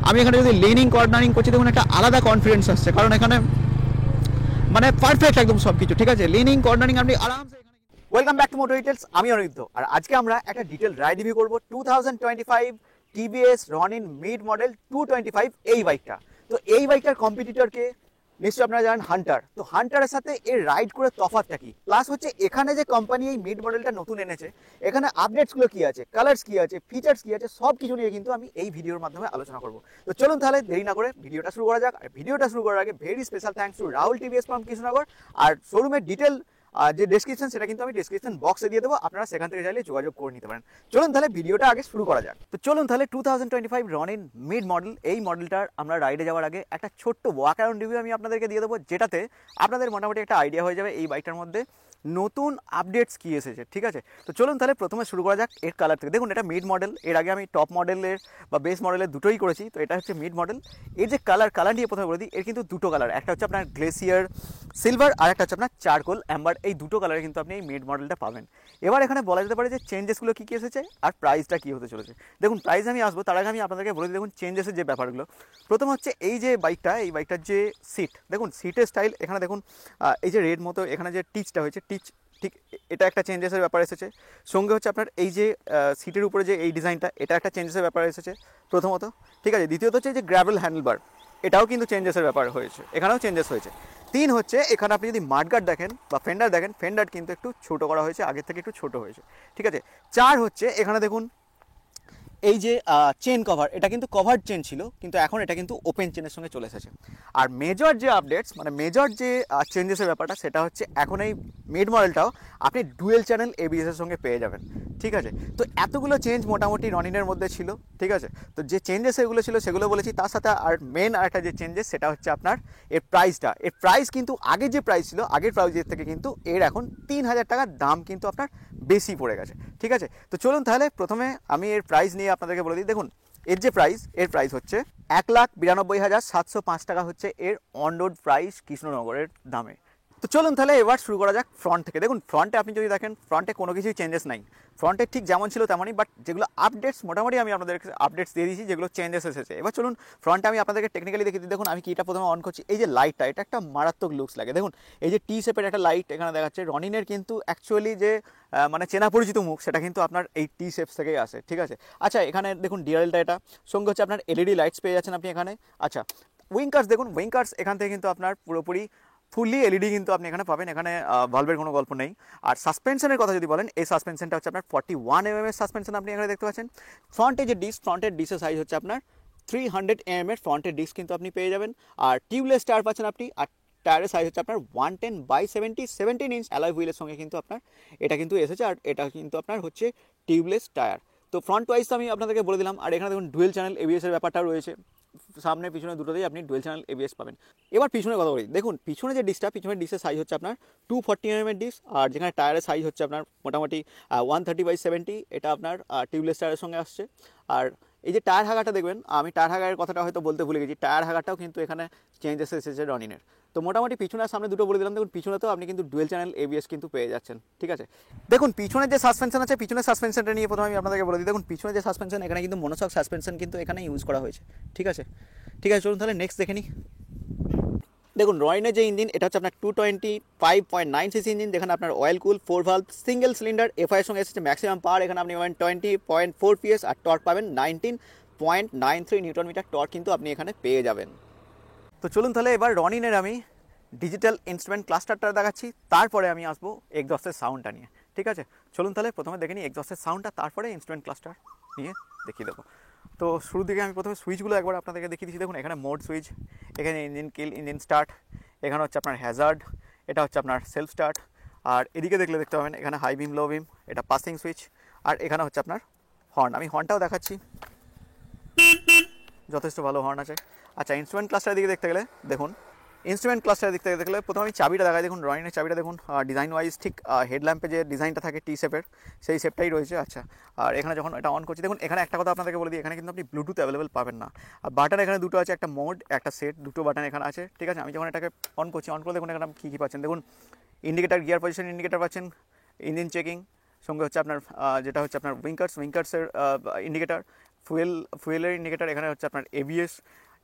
আমি এখানে যদি লিনিং কর্নারিং করছি দেখুন একটা আলাদা কনফিডেন্স আসছে, কারণ এখানে মানে পারফেক্ট একদম সব কিছু ঠিক আছে। লিনিং কর্নারিং আপনি আরামসে। Welcome back to motor details, আমি অনিরুদ্ধ। আর আজকে আমরা একটা ডিটেল রাইড রিভিউ করবো 2025 টিভিএস রনিন মিড মডেল 225 এই বাইকটা। তো এই বাইকটার কম্পিটিটরকে নিশ্চয়ই আপনারা জানেন হান্টার। তো হান্টারের সাথে এর রাইড করে তফাৎটা কি, প্লাস হচ্ছে এখানে যে কোম্পানি এই মিড মডেলটা নতুন এনেছে এখানে আপডেটসগুলো কি আছে, কালার্স কি আছে, ফিচার্স কি আছে, সব কিছু নিয়ে কিন্তু আমি এই ভিডিওর মাধ্যমে আলোচনা করবো। তো চলুন তাহলে দেরি না করে ভিডিওটা শুরু করা যাক। আর ভিডিওটা শুরু করার আগে very special thanks to Rahul TVS from Krishnanagar. আর শোরুমের ডিটেল যে ডেসক্রিপশন সেটা কিন্তু আমি ডেসক্রিপশন বক্সে দিয়ে দেবো, আপনারা সেখান থেকে চাইলে যোগাযোগ করে নিতে পারেন। চলুন তাহলে ভিডিওটা আগে শুরু করা যাক। তো চলুন তাহলে 2025 রনিন মিড মডেল এই মডেলটার আমরা রাইডে যাওয়ার আগে একটা ছোট্ট ওয়াক অ্যারাউন্ড রিভিউ আমি আপনাদেরকে দিয়ে দেবো, যেটাতে আপনাদের মোটামুটি একটা আইডিয়া হয়ে যাবে এই বাইকটার মধ্যে নতুন আপডেটস কি এসেছে। ঠিক আছে, তো চলুন তাহলে প্রথমে শুরু করা যাক এর কালার থেকে। দেখুন এটা মিড মডেল, এর আগে আমি টপ মডেলের বা বেস মডেলের দুটোই করেছি, তো এটা হচ্ছে মিড মডেল। এর যে কালার নিয়ে প্রথমে বলে দিই, এর কিন্তু দুটো কালার, একটা হচ্ছে আপনার গ্লেসিয়ার সিলভার আর একটা হচ্ছে আপনার চারকোল অ্যাম্বার। এই দুটো কালারে কিন্তু আপনি এই মিড মডেলটা পাবেন। এবার এখানে বলা যেতে পারে যে চেঞ্জেসগুলো কী কী এসেছে আর প্রাইসটা কী হতে চলেছে। দেখুন প্রাইস আমি আসবো, তার আগে আমি আপনাদেরকে বলে দিই দেখুন চেঞ্জেসের যে ব্যাপারগুলো। প্রথম হচ্ছে এই যে বাইকটা, এই বাইকটার যে সিট, দেখুন সিটের স্টাইল এখানে দেখুন, এই যে রেড মতো এখানে যে টিচটা হয়েছে, টিচ ঠিক এটা একটা চেঞ্জেসের ব্যাপার এসেছে। সঙ্গে হচ্ছে আপনার এই যে সিটের উপরে যে এই ডিজাইনটা, এটা একটা চেঞ্জেসের ব্যাপার এসেছে প্রথমত। ঠিক আছে, দ্বিতীয়ত হচ্ছে এই যে গ্র্যাভেল হ্যান্ডেলবার, এটাও কিন্তু চেঞ্জেসের ব্যাপার হয়েছে, এখানেও চেঞ্জেস হয়েছে। তিন হচ্ছে এখানে আপনি যদি মাডগার্ড দেখেন বা ফেন্ডার দেখেন, ফেন্ডার কিন্তু একটু ছোটো করা হয়েছে, আগের থেকে একটু ছোটো হয়েছে। ঠিক আছে, চার হচ্ছে এখানে দেখুন এই যে চেন কভার, এটা কিন্তু কভার্ড চেন ছিল কিন্তু এখন এটা কিন্তু ওপেন চেনের সঙ্গে চলে এসেছে। আর মেজর যে আপডেটস মানে মেজর যে চেঞ্জেসের ব্যাপারটা সেটা হচ্ছে এখন এই মিড মডেলটাও আপনি ডুয়েল চ্যানেল এবিএস এর সঙ্গে পেয়ে যাবেন। ঠিক আছে, তো এতগুলো চেঞ্জ মোটামুটি রনিনের মধ্যে ছিল। ঠিক আছে, তো যে চেঞ্জেস এগুলো ছিল সেগুলো বলেছি, তার সাথে আর মেন আরেকটা যে চেঞ্জেস সেটা হচ্ছে আপনার এর প্রাইসটা। এর প্রাইস কিন্তু আগের যে প্রাইস ছিল আগের প্রাইসের থেকে কিন্তু এর এখন 3000 টাকার দাম কিন্তু আপনার বেশি পড়ে গেছে। ঠিক আছে, তো চলুন তাহলে প্রথমে আমি এর প্রাইস নিয়ে আপনাদেরকে বলে দিই। দেখুন এর যে প্রাইস, এর প্রাইস হচ্ছে 1,92,705 টাকা হচ্ছে এর অন রোড প্রাইস কৃষ্ণনগরের দামে। তো চলুন তাহলে এবার শুরু করা যাক ফ্রন্ট থেকে। দেখুন ফ্রন্টে আপনি যদি দেখেন, ফ্রন্টে কোনো কিছুই চেঞ্জেস নাই, ফ্রন্টে ঠিক যেমন ছিল তেমনই, বাট যেগুলো আপডেটস মোটামুটি আমি আপনাদেরকে আপডেটস দিয়ে দিয়েছি, যেগুলো চেঞ্জেস এসেছে। এবার চলুন ফ্রন্টে আমি আপনাদেরকে টেকনিক্যালি দেখিয়ে দিই। দেখুন আমি কিটা প্রথমে অন করছি, এই যে লাইটটা, এটা একটা মারাত্মক লুকস লাগে। দেখুন এই যে টি শেপের একটা লাইট এখানে দেখাচ্ছে, রনিনের কিন্তু অ্যাকচুয়ালি যে মানে চেনা পরিচিত মুখ সেটা কিন্তু আপনার এই টি শেপস থেকেই আসে। ঠিক আছে, আচ্ছা এখানে দেখুন ডিআরএলটা, এটা সঙ্গে হচ্ছে আপনার এলইডি লাইটস পেয়ে যাচ্ছেন আপনি এখানে। আচ্ছা উইঙ্কার্স দেখুন, উইঙ্কার্স এখান থেকে কিন্তু আপনার পুরোপুরি ফুললি এলইডি কিন্তু আপনি এখানে পাবেন, এখানে ভালভের কোনো গল্প নেই। আর সাসপেনশনের কথা যদি বলেন, এই সাসপেনশনটা হচ্ছে আপনার 41 mm এর সাসপেনশন আপনি এখানে দেখতে পাচ্ছেন। ফ্রন্টে যে ডিস্ক, ফ্রন্টের ডিস্কের সাইজ হচ্ছে আপনার 300 mm এর ফ্রন্টের ডিস্ক কিন্তু আপনি পেয়ে যাবেন। আর টিউবলেস টায়ার পাচ্ছেন আপনি। আর টায়ারের সাইজ হচ্ছে আপনার 110/70 17 ইঞ্চ অ্যালয় হুইলের সঙ্গে কিন্তু আপনার এটা কিন্তু এসেছে। আর এটা কিন্তু আপনার হচ্ছে টিউবলেস টায়ার। তো ফ্রন্ট ওয়াইজ আমি আপনাদেরকে বলে দিলাম। আর এখানে দেখুন ডুয়েল চ্যানেল এবিএস এর ব্যাপারটা রয়েছে, সামনে পিছনে দুটোতেই আপনি ডুয়েল চ্যানেল এবিএস পাবেন। এবার পিছনে কথা বলি, দেখুন পিছনে যে ডিস্কটা, পিছনের ডিস্কের সাইজ হচ্ছে আপনার 240 mm এর ডিস্ক। আর যেখানে টায়ারের সাইজ হচ্ছে আপনার মোটামুটি 130/70, এটা আপনার টিউবলেস টায়ারের সঙ্গে আসছে। আর এই যে টায়ার হাগাটা দেখবেন, আমি টায়ার হাগারের কথাটা হয়তো বলতে ভুলে গেছি, টায়ার হাগাটাও কিন্তু এখানে চেঞ্জেস এসেছে রনিনের। তো মোটামুটি পিছনের সামনে দুটো বলে দিলাম। দেখুন পিছনেতেও আপনি কিন্তু ডুয়েল চ্যানেল এবিএস কিন্তু পেয়ে যাচ্ছেন। ঠিক আছে, দেখুন পিছনের যে সাসপেনশন আছে, পিছনের সাসপেনশনটা নিয়ে প্রথমে আমি আপনাদেরকে বলে দিই। দেখুন পিছনে যে সাসপেনশন, এখানে কিন্তু মনোশক সাসপেনশন কিন্তু এখানে ইউজ করা হয়েছে। ঠিক আছে, ঠিক আছে চলুন তাহলে নেক্সট দেখে নিই। দেখুন রনিনের যে ইঞ্জিন, এটা হচ্ছে আপনার 225.9 সিসি ইঞ্জিন, যেখানে আপনার অয়েল কুল 4 ভালভ সিঙ্গেল সিলিন্ডার। এফআই এর সঙ্গে এসেছে ম্যাক্সিমাম পাওয়ার, এখানে আপনি পাবেন 20.4 PS আর টর্ক পাবেন 19.93 নিউটন মিটার টর্ক কিন্তু আপনি এখানে পেয়ে যাবেন। তো চলুন তাহলে এবার রনিনের আমি ডিজিটাল ইনস্ট্রুমেন্ট ক্লাস্টারটা দেখাচ্ছি, তারপরে আমি আসবো এক্সস্টের সাউন্ডটা নিয়ে। ঠিক আছে, চলুন তাহলে প্রথমে দেখে নিই এক্সস্টের সাউন্ডটা, তারপরে ইনস্ট্রুমেন্ট ক্লাস্টার নিয়ে দেখিয়ে দেবো। তো শুরুর দিকে আমি প্রথমে সুইচগুলো একবার আপনাদেরকে দেখিয়ে দিচ্ছি। দেখুন এখানে মোড সুইচ, এখানে ইঞ্জিন কিল, ইঞ্জিন স্টার্ট, এখানে হচ্ছে আপনার হ্যাজার্ড, এটা হচ্ছে আপনার সেলফ স্টার্ট। আর এদিকে দেখলে দেখতে পাবেন এখানে হাই বিম, লো বিম, এটা পাসিং সুইচ। আর এখানে হচ্ছে আপনার হর্ন, আমি হর্নটাও দেখাচ্ছি, যথেষ্ট ভালো হর্ন আছে। আচ্ছা ইনস্ট্রুমেন্ট ক্লাস্টারের দিকে দেখতে গেলে দেখুন, ইনস্ট্রুমেন্ট ক্লাস্টারের দিক থেকে দেখলে প্রথমে আমি চাবিটা দেখাই। দেখুন রনিনের চাবিটা দেখুন, ডিজাইন ওয়াইজ ঠিক হেডল্যাম্পে যে ডিজাইনটা থাকে টি শেপের, সেই শেপটাই রয়েছে। আচ্ছা আর এখানে যখন এটা অন করছি, দেখুন এখানে একটা কথা আপনাদেরকে বলে দিই, এখানে কিন্তু আপনি ব্লুটুথ অ্যাভেলেবেল পাবেন না। আর বাটন এখানে দুটো আছে, একটা মোড একটা সেট, দুটো বাটন এখানে আছে। ঠিক আছে, আমি যখন এটাকে অন করছি, অন করে দেখুন এখানে কী কী পাচ্ছেন। দেখুন ইন্ডিকেটার, গিয়ার পজিশন ইন্ডিকেটার পাচ্ছেন, ইঞ্জিন চেকিং, সঙ্গে হচ্ছে আপনার যেটা হচ্ছে আপনার উইঙ্কার্সের ইন্ডিকেটার, ফুয়েলের ইন্ডিকেটার, এখানে হচ্ছে আপনার এবিএস।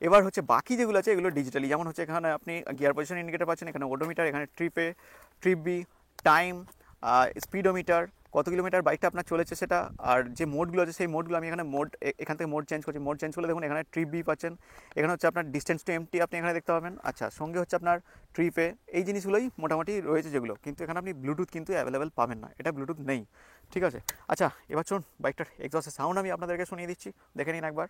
এবার হচ্ছে বাকি যেগুলো আছে এগুলো ডিজিটালি, যেমন হচ্ছে এখানে আপনি গিয়ার পজিশন ইন্ডিকেটার পাচ্ছেন, এখানে ওডোমিটার, এখানে ট্রিপ বি, টাইম, স্পিডোমিটার, কত কিলোমিটার বাইকটা আপনার চলেছে সেটা, আর যে মোডগুলো আছে সেই মোডগুলো আমি এখানে এখান থেকে মোড চেঞ্জ করছি। মোড চেঞ্জ করলে দেখুন এখানে ট্রিপ বি পাচ্ছেন, এখানে হচ্ছে আপনার ডিস্টেন্স টু এমটি আপনি এখানে দেখতে পাবেন। আচ্ছা, সঙ্গে হচ্ছে আপনার ট্রিপে, এই জিনিসগুলোই মোটামুটি রয়েছে যেগুলো, কিন্তু এখানে আপনি ব্লুটুথ কিন্তু অ্যাভেলেবেল পাবেন না, এটা ব্লুটুথ নেই, ঠিক আছে। আচ্ছা, এবার চলুন বাইকটার এক্সস্টের সাউন্ড আমি আপনাদেরকে শুনিয়ে দিচ্ছি, দেখে নিন একবার।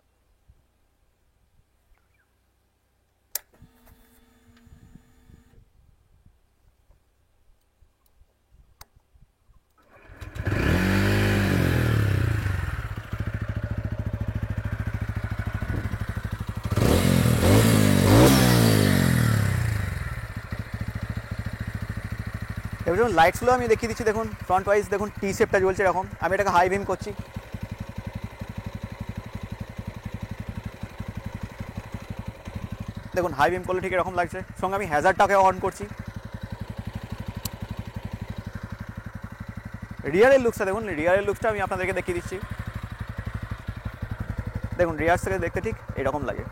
এবার যেমন লাইটসগুলো আমি দেখিয়ে দিচ্ছি, দেখুন ফ্রন্ট ওয়াইজ দেখুন টি শেপটা জ্বলছে এরকম, আমি এটাকে হাই বিম করছি, দেখুন হাই বিম করলে ঠিক এরকম লাগছে। সঙ্গে আমি হ্যাজারটাকে অন করছি। রিয়ারের লুকসটা দেখুন, রিয়ারের লুকসটা আমি আপনাদেরকে দেখিয়ে দিচ্ছি, দেখুন রিয়ার থেকে দেখতে ঠিক এরকম লাগে।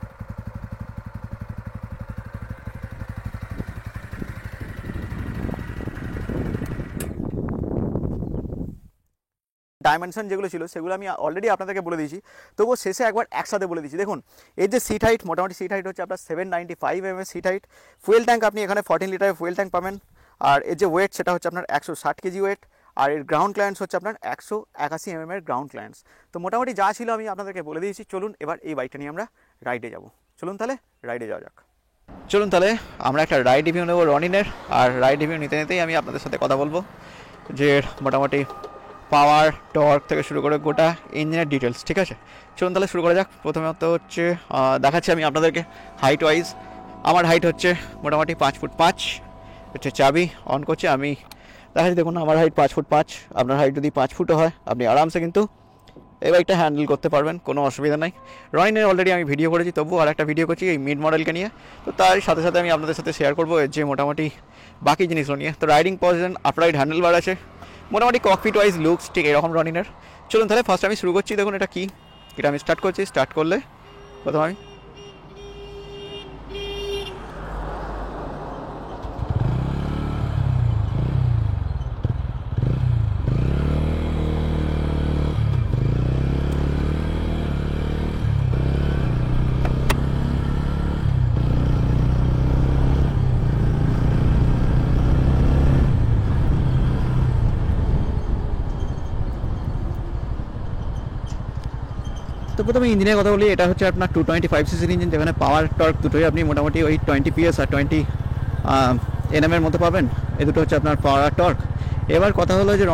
ডাইমেনশন যেগুলো ছিল সেগুলো আমি অলরেডি আপনাদেরকে বলে দিয়েছি, তবুও শেষে একবার একসাথে বলে দিচ্ছি। দেখুন এর যে সিট হাইট, মোটামুটি সিট হাইট হচ্ছে আপনার 795 mm seat height. Fuel tank আপনি এখানে 14 লিটারের ফুয়েল ট্যাঙ্ক পাবেন। আর এর যে ওয়েট সেটা হচ্ছে আপনার 160 কেজি ওয়েট। আর এর গ্রাউন্ড ক্লিয়ারেন্স হচ্ছে আপনার 181 mm এর গ্রাউন্ড ক্লিয়ারেন্স। তো মোটামুটি যা ছিল আমি আপনাদেরকে বলে দিয়েছি। চলুন এবার এই বাইকটা নিয়ে আমরা রাইডে যাব। চলুন তাহলে রাইডে যাওয়া যাক। চলুন তাহলে আমরা একটা রাইড রিভিউ নেবো রনিনের, আর রাইড রিভিউ নিতে নিতেই আমি আপনাদের সাথে কথা বলবো যে মোটামুটি পাওয়ার, টর্ক থেকে শুরু করে গোটা ইঞ্জিনের ডিটেলস, ঠিক আছে। চলুন তাহলে শুরু করা যাক। প্রথমত হচ্ছে দেখাচ্ছি আমি আপনাদেরকে হাইট ওয়াইজ। আমার হাইট হচ্ছে মোটামুটি 5 ফুট 5। হচ্ছে চাবি অন করছি আমি, দেখাচ্ছি দেখুন আমার হাইট 5 ফুট 5। আপনার হাইট যদি 5 ফুটও হয় আপনি আরামসে কিন্তু এই বাইকটা হ্যান্ডেল করতে পারবেন, কোনো অসুবিধা নাই। রনিনের অলরেডি আমি ভিডিও করেছি, তবুও আর একটা ভিডিও করছি এই মিড মডেলকে নিয়ে। তো তার সাথে সাথে আমি আপনাদের সাথে শেয়ার করবো যে মোটামুটি বাকি জিনিসগুলো নিয়ে। তো রাইডিং পজিশন, আপরাইট হ্যান্ডেল বার আছে, মোটামুটি ককপিট ওয়াইজ লুকস ঠিক এরকম রনিনের। চলুন তাহলে ফার্স্ট আমি শুরু করছি। দেখুন এটা কি, এটা আমি স্টার্ট করছি। স্টার্ট করলে প্রথম আমি তো প্রথমে ইঞ্জিনের কথা বলি। এটা হচ্ছে আপনার 225 সিসির ইঞ্জিন, যেখানে পাওয়ার টর্ক দুটোই আপনি মোটামুটি ওই 20 PS আর 20 NM এর মতো পাবেন। এই দুটো হচ্ছে আপনার পাওয়ার আর টর্ক। এবার কথা হলো যে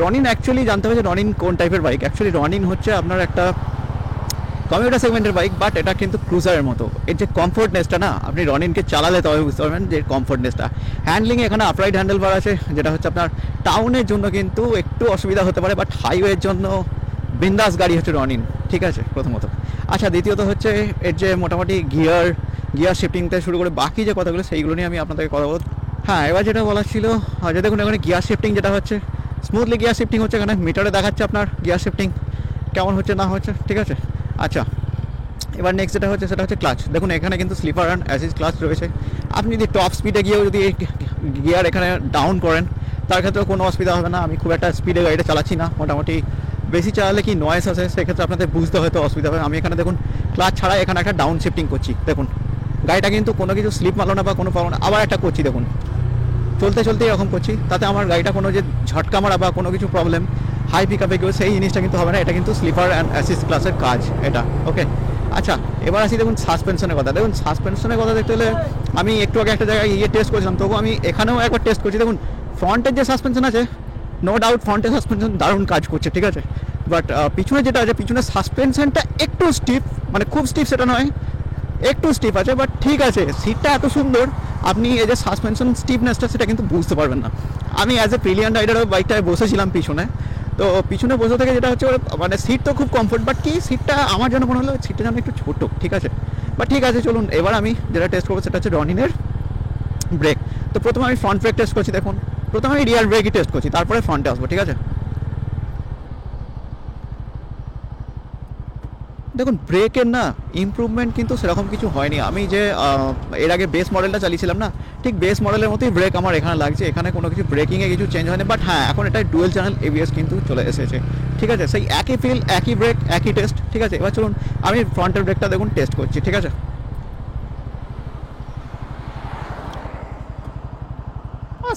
রনিন অ্যাকচুয়ালি জানতে হবে যে রনিন কোন টাইপের বাইক। অ্যাকচুয়ালি রনিন হচ্ছে আপনার একটা কমিউটার সেগমেন্টের বাইক, বাট এটা কিন্তু ক্রুজারের মতো। এর যে কমফোর্টনেসটা না, আপনি রনিনকে চালালে তবে বুঝতে পারবেন যে কমফোর্টনেসটা। হ্যান্ডলিংয়ে এখানে আপরাইট হ্যান্ডেল বার আছে, যেটা হচ্ছে আপনার টাউনের জন্য কিন্তু একটু অসুবিধা হতে পারে, বাট হাইওয়ের জন্য বিন্দাস গাড়ি হচ্ছে রনিন, ঠিক আছে প্রথমত। আচ্ছা, দ্বিতীয়ত হচ্ছে এর যে মোটামুটি গিয়ার শিফটিং থেকে শুরু করে বাকি যে কথাগুলো সেইগুলো নিয়ে আমি আপনাদেরকে কথা বলব। হ্যাঁ, এবার যেটা বলার ছিল যে দেখুন এখানে গিয়ার শিফটিং যেটা হচ্ছে স্মুথলি গিয়ার শিফটিং হচ্ছে, এখানে মিটারে দেখাচ্ছে আপনার গিয়ার শিফটিং কেমন হচ্ছে না হচ্ছে, ঠিক আছে। আচ্ছা, এবার নেক্সট যেটা হচ্ছে সেটা হচ্ছে ক্লাচ। দেখুন এখানে কিন্তু স্লিপার অ্যান্ড অ্যাসিস্ট ক্লাচ রয়েছে। আপনি যদি টপ স্পিডে গিয়েও যদি গিয়ার এখানে ডাউন করেন তার ক্ষেত্রেও কোনো অসুবিধা হবে না। আমি খুব একটা স্পিডে গাড়িটা চালাচ্ছি না, মোটামুটি বেশি চালালে কি নয়েস আছে সেক্ষেত্রে আপনাদের বুঝতে হয়তো অসুবিধা হবে। আমি এখানে দেখুন ক্লাচ ছাড়া এখানে একটা ডাউন শিফটিং করছি, দেখুন গাড়িটা কিন্তু কোনো কিছু স্লিপ মারলো না বা কোনো পাবো না। আবার একটা করছি, দেখুন চলতে চলতে এরকম করছি, তাতে আমার গাড়িটা কোনো যে ঝটকা মারা বা কোনো কিছু প্রবলেম হাই পিক আপে গিয়ে সেই জিনিসটা কিন্তু হবে না। এটা কিন্তু স্লিপার অ্যান্ড অ্যাসিস্ট ক্লাসের কাজ এটা, ওকে। আচ্ছা, এবার আসি দেখুন সাসপেনশনের কথা। দেখুন সাসপেনশনের কথা দেখতে হলে আমি একটু আগে একটা জায়গায় টেস্ট করেছিলাম, তবু আমি এখানেও একবার টেস্ট করছি। দেখুন ফ্রন্টের যে সাসপেনশন আছে, নো ডাউট ফ্রন্টের সাসপেনশন দারুণ কাজ করছে, ঠিক আছে। বাট পিছনে যেটা আছে, পিছনের সাসপেনশনটা একটু স্টিফ, মানে খুব স্টিফ সেটা নয়, একটু স্টিফ আছে, বাট ঠিক আছে। সিটটা এত সুন্দর, আপনি এই যে সাসপেনশন স্টিফনেসটা সেটা কিন্তু বুঝতে পারবেন না। আমি অ্যাজ এ প্রিলিয়ান রাইডারও বাইকটায় বসেছিলাম পিছনে, তো পিছনে বসে থেকে যেটা হচ্ছে মানে সিট তো খুব কমফোর্ট, বাট কি সিটটা আমার জন্য মনে হলো সিটটা যেন একটু ছোটো, ঠিক আছে। বাট ঠিক আছে, চলুন এবার আমি যেটা টেস্ট করবো সেটা হচ্ছে রনিনের ব্রেক। তো প্রথমে আমি ফ্রন্ট ব্রেক টেস্ট করছি। দেখুন প্রথমে আমি রিয়ার ব্রেকই টেস্ট করছি, তারপরে ফ্রন্টে আসবো, ঠিক আছে। দেখুন ব্রেকের না ইমপ্রুভমেন্ট কিন্তু সেরকম কিছু হয়নি। আমি যে এর আগে বেস মডেলটা চালিয়েছিলাম না, ঠিক বেস মডেলের মতোই ব্রেক আমার এখানে লাগছে। এখানে কোনো কিছু ব্রেকিংয়ে কিছু চেঞ্জ হয়নি, বাট হ্যাঁ এখন এটা ডুয়েল চ্যানেল এবিএস কিন্তু চলে এসেছে। ঠিক আছে, সেই একই ফিল, একই ব্রেক, একই টেস্ট। ঠিক আছে, এবার চলুন আমি ফ্রন্টের ব্রেকটা দেখুন টেস্ট করছি। ঠিক আছে,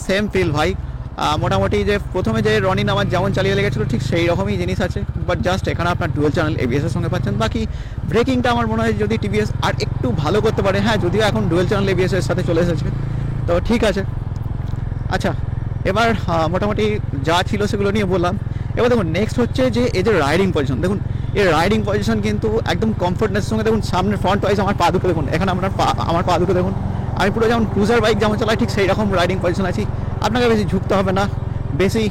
সেম ফিল ভাই। মোটামুটি যে প্রথমে যে রনিন আমার যেমন চালিয়ে লেগেছিলো ঠিক সেই রকমই জিনিস আছে, বাট জাস্ট এখানে আপনার ডুয়েল চ্যানেল এবিএসের সঙ্গে পাচ্ছেন। বাকি ব্রেকিংটা আমার মনে হয় যদি টিভিএস আর একটু ভালো করতে পারে, হ্যাঁ যদিও এখন ডুয়েল চ্যানেল এবিএসের সাথে চলে এসেছে, তো ঠিক আছে। আচ্ছা, এবার মোটামুটি যা ছিল সেগুলো নিয়ে বললাম। এবার দেখুন নেক্সট হচ্ছে যে এই যে রাইডিং পজিশন, দেখুন এই রাইডিং পজিশন কিন্তু একদম কমফোর্টনেসের সঙ্গে। দেখুন সামনে ফ্রন্ট ওয়াইজ আমার পা দুটো দেখুন, এখানে আমার পা দুটো দেখুন। আমি পুরো যেমন ক্রুজার বাইক যেমন চালাই ঠিক সেই রকম রাইডিং পজিশন আছি। আপনাকে বেশি ঝুঁকতে হবে না, বেশি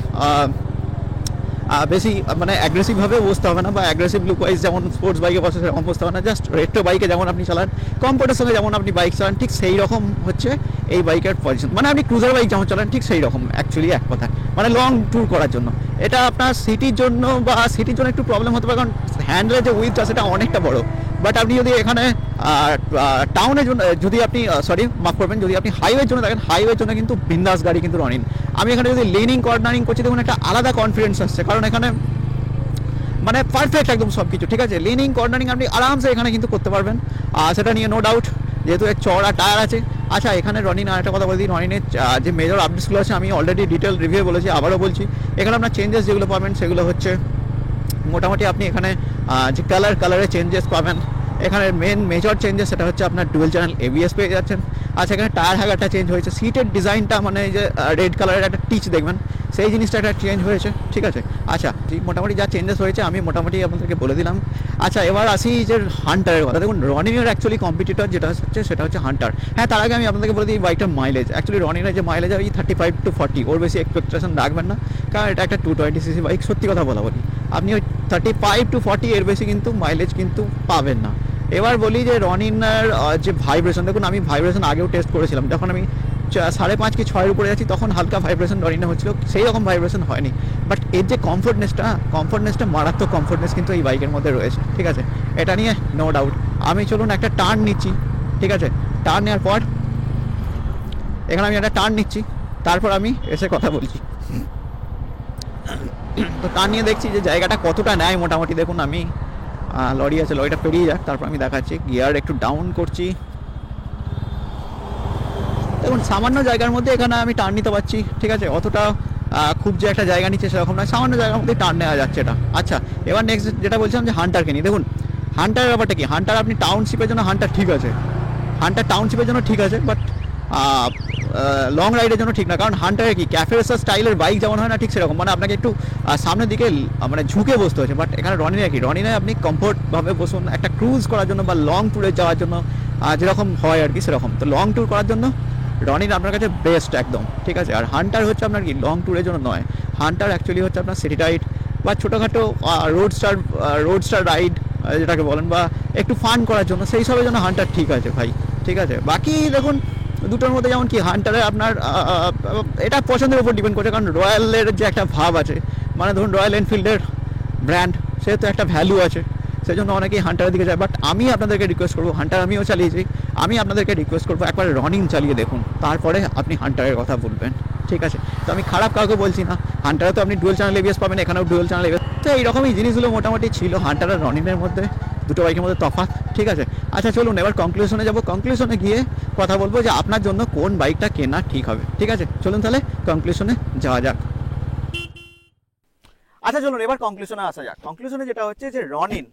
বেশি মানে অ্যাগ্রেসিভভাবে বসতে হবে না, বা অ্যাগ্রেসিভ লুক ওয়াইজ যেমন স্পোর্টস বাইকে বসে সেরকম বসতে হবে না। জাস্ট রেট্রো বাইকে যেমন আপনি চালান, কমফোর্টের সঙ্গে যেমন আপনি বাইক চালান ঠিক সেই রকম হচ্ছে এই বাইকের পজিশন। মানে আপনি ক্রুজার বাইক যেমন চালান ঠিক সেই রকম অ্যাকচুয়ালি এক কথা, মানে লং ট্যুর করার জন্য। এটা আপনার সিটির জন্য বা সিটির জন্য একটু প্রবলেম হতে পারে, কারণ হ্যান্ডেলের যে উইথটা সেটা অনেকটা বড়। বাট আপনি যদি এখানে টাউনের জন্য যদি আপনি মাফ করবেন, যদি আপনি হাইওয়ের জন্য দেখেন, হাইওয়ের জন্য কিন্তু বিন্দাস গাড়ি কিন্তু রনিন। আমি এখানে যদি লেনিং কর্নারিং করছি দেখুন একটা আলাদা কনফিডেন্স আসছে, কারণ এখানে মানে পারফেক্ট একদম সব কিছু। ঠিক আছে, লেনিং কর্নারিং আপনি আরামসে এখানে কিন্তু করতে পারবেন, সেটা নিয়ে নো ডাউট, যেহেতু এর চড়া টায়ার আছে। আচ্ছা, এখানে রনিন আর একটা কথা বলে দিই, রনিনের যে মেজর আপডেটসগুলো আছে আমি অলরেডি ডিটেল রিভিউ বলেছি, আবারও বলছি। এখানে আপনার চেঞ্জেস যেগুলো পাবেন সেগুলো হচ্ছে মোটামুটি আপনি এখানে যে কালারে চেঞ্জেস পাবেন। এখানে মেজর চেঞ্জেস সেটা হচ্ছে আপনার ডুয়েল চ্যানেল এবিএস পেয়ে যাচ্ছেন। আচ্ছা, এখানে টায়ার হ্যাগারটা চেঞ্জ হয়েছে, সিটের ডিজাইনটা মানে যে রেড কালারের একটা টিচ দেখবেন সেই জিনিসটা একটা চেঞ্জ হয়েছে। ঠিক আছে, আচ্ছা মোটামুটি যা চেঞ্জেস হয়েছে আমি মোটামুটি আপনাদেরকে বলে দিলাম। আচ্ছা, এবার আসি যে হান্টারের কথা। দেখুন রনিনের অ্যাকচুয়ালি কম্পিটিটর যেটা হচ্ছে সেটা হচ্ছে হান্টার। হ্যাঁ, তার আগে আমি আপনাদেরকে বলে দিই এই বাইকটার মাইলেজ। অ্যাকচুয়ালি রনিনের যে মাইলেজ ওই 35 to 40, ওর বেশি এক্সপেকটেশন রাখবেন না, কারণ এটা একটা 220cc বাইক। সত্যি কথা বলি আপনি ওই 35 to 40 এর বেশি কিন্তু মাইলেজ কিন্তু পাবেন না। এবার বলি যে রনিনের যে ভাইব্রেশন, দেখুন আমি ভাইব্রেশন আগেও টেস্ট করেছিলাম, যখন আমি 5.5 কি 6 উপরে যাচ্ছি তখন হালকা ভাইব্রেশন রনিনে হচ্ছিল, সেই রকম ভাইব্রেশন হয়নি। বাট এর যে কমফোর্টনেসটা মারাত্মক কমফোর্টনেস কিন্তু এই বাইকের মধ্যে রয়েছে। ঠিক আছে, এটা নিয়ে নো ডাউট। আমি চলুন একটা টার্ন নিচ্ছি। ঠিক আছে, টার্ন নেওয়ার পর এখানে আমি একটা টার্ন নিচ্ছি, তারপর আমি এসে কথা বলছি। তো টার্ন নিয়ে দেখছি যে জায়গাটা কতটা নেয় মোটামুটি। দেখুন আমি লরি আছে, লরিটা পেরিয়ে যাক তারপর আমি দেখাচ্ছি। গিয়ার একটু ডাউন করছি, দেখুন সামান্য জায়গার মধ্যে এখানে আমি টার্ন নিতে পারছি। ঠিক আছে, অতটা খুব যে একটা জায়গা নিচ্ছে সেরকম নয়, সামান্য জায়গার মধ্যে টার্ন নেওয়া যাচ্ছে এটা। আচ্ছা, এবার নেক্সট যেটা বলছিলাম যে হান্টারকে নিয়ে, দেখুন হান্টারের ব্যাপারটা কি, হান্টার আপনি টাউনশিপের জন্য হান্টার ঠিক আছে, হান্টার টাউনশিপের জন্য ঠিক আছে, বাট লং রাইডের জন্য ঠিক না। কারণ হান্টারে কি ক্যাফে রেসার স্টাইলের বাইক যেমন হয় না ঠিক সেরকম, মানে আপনাকে একটু সামনের দিকে মানে ঝুঁকে বসতে হচ্ছে। বাট এখানে রনিনে কি, রনিনে আপনি কমফোর্টভাবে বসুন একটা ক্রুজ করার জন্য বা লং ট্যুরে যাওয়ার জন্য, যেরকম হয় আর কি সেরকম। তো লং ট্যুর করার জন্য রনিন আপনার কাছে বেস্ট একদম। ঠিক আছে, আর হান্টার হচ্ছে আপনার কি লং ট্যুরের জন্য নয়, হান্টার অ্যাকচুয়ালি হচ্ছে আপনার সিটি রাইড বা ছোটোখাটো রোডস্টার রাইড যেটাকে বলেন, বা একটু ফান করার জন্য, সেই সবের জন্য হান্টার ঠিক আছে ভাই। ঠিক আছে, বাকি দেখুন দুটোর মধ্যে যেমন কি হান্টারে আপনার এটা পছন্দের উপর ডিপেন্ড করছে, কারণ রয়্যালের যে একটা ভাব আছে, মানে ধরুন রয়্যাল এনফিল্ডের ব্র্যান্ড, সেহেতু একটা ভ্যালু আছে, সেই জন্য অনেকেই হান্টারের দিকে যায়। বাট আমি আপনাদেরকে রিকোয়েস্ট করবো, হান্টার আমিও চালিয়েছি, আমি আপনাদেরকে রিকোয়েস্ট করবো একবার রনিং চালিয়ে দেখুন, তারপরে আপনি হান্টারের কথা বলবেন। ঠিক আছে, তো আমি খারাপ কাউকে বলছি না, হান্টারে তো আপনি ডুয়েল চ্যানেল এবিএস পাবেন, এখানেও ডুয়েল চ্যানেল এবিএস। তো এইরকমই জিনিসগুলো মোটামুটি ছিল হান্টার আর রনিনের মধ্যে, দুটো বাইকের মধ্যে তফাৎ। ঠিক আছে, আচ্ছা চলুন এবার কনক্লুশনে যাবো। কনক্লুশনে গিয়ে কথা বলবো যে আপনার জন্য কোন বাইকটা কেনা ঠিক হবে। ঠিক আছে, চলুন তাহলে কনক্লুশনে যাওয়া যাক। আচ্ছা চলুন এবার কনক্লুশনে আসা যাক। কনক্লুশনে যেটা হচ্ছে যে রনিন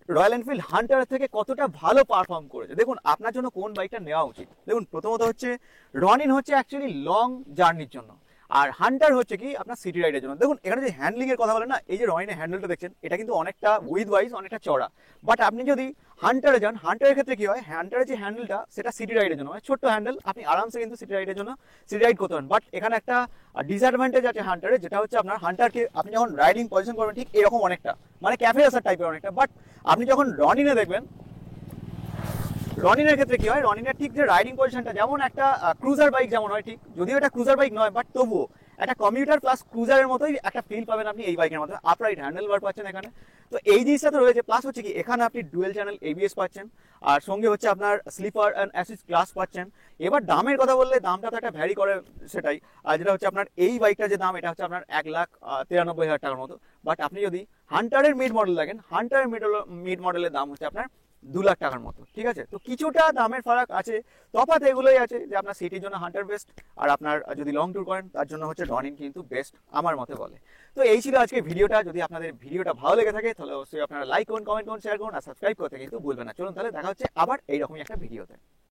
রয়্যাল এনফিল্ড হান্টারের থেকে কতটা ভালো পারফর্ম করেছে। দেখুন আপনার জন্য কোন বাইকটা নেওয়া উচিত। দেখুন প্রথমত হচ্ছে রনিন হচ্ছে অ্যাকচুয়ালি লং জার্নির জন্য, আর হান্টার হচ্ছে কি আপনার সিটি রাইডের জন্য। দেখুন এখানে যে হ্যান্ডলিং এর কথা বলেন না, এই যে রনিনের হ্যান্ডেলটা দেখছেন এটা কিন্তু অনেকটা উইথ ওয়াইজ অনেকটা চড়া। বাট আপনি যদি হান্টারে যান, হান্টারের ক্ষেত্রে কি হয়, হান্টারের যে হ্যান্ডেলটা সেটা সিটি রাইডের জন্য, ছোট্ট হ্যান্ডেল, আপনি আরামসে কিন্তু সিটি রাইডের জন্য সিটি রাইড করতে পারেন। বাট এখানে একটা ডিসঅ্যাডভান্টেজ আছে হান্টারে, যেটা হচ্ছে আপনার হান্টারকে আপনি যখন রাইডিং পজিশন করবেন ঠিক এরকম অনেকটা মানে ক্যাফে রেসার টাইপের অনেকটা। বাট আপনি যখন রনিনে দেখবেন, রনিনের ক্ষেত্রে কি হয়, রনিনের ঠিক যে রাইডিং পজিশনটা যেমন একটা ক্রুজার বাইক যেমন হয়, ঠিক যদিও এটা ক্রুজার বাইক নয় বাট তবুও একটা কমিউটার প্লাস ক্রুজারের মতোই একটা ফিল পাবেন আপনি এই বাইকের মধ্যে। আপরাইট হ্যান্ডেল বার পাচ্ছেন এখানে, তো এই জিনিসটা তো রয়েছে। প্লাস হচ্ছে কি এখানে আপনি ডুয়েল চ্যানেল এবিএস পাচ্ছেন, আর সঙ্গে হচ্ছে আপনার স্লিপার অ্যান্ড অ্যাসিস্ট গ্লাস পাচ্ছেন। এবার দামের কথা বললে দামটা তো একটা ভ্যারি করে সেটাই, আর যেটা হচ্ছে আপনার এই বাইকটা যে দাম এটা হচ্ছে আপনার 1,93,000 টাকার মতো। বাট আপনি যদি হান্টারের মিড মডেল দেখেন, হান্টারের মিড মডেলের দাম হচ্ছে আপনার 2 লাখ টাকার মতো, ঠিক আছে। তো কিছুটা দামের ফারাক আছে, তফাৎ এগুলোই আছে যে আপনার সিটির জন্য হান্টার বেস্ট, আর আপনার যদি লং ট্যুর করেন তার জন্য হচ্ছে রনিন কিন্তু বেস্ট আমার মতে বলে। তো এই ছিল আজকে ভিডিওটা। যদি আপনাদের ভিডিওটা ভালো লেগে থাকে তাহলে অবশ্যই আপনারা লাইক করুন, কমেন্ট করুন, শেয়ার করুন, আর সাবস্ক্রাইব করতে কিন্তু ভুলবেন না। চলুন তাহলে দেখা হচ্ছে আবার এইরকমই একটা ভিডিওতে।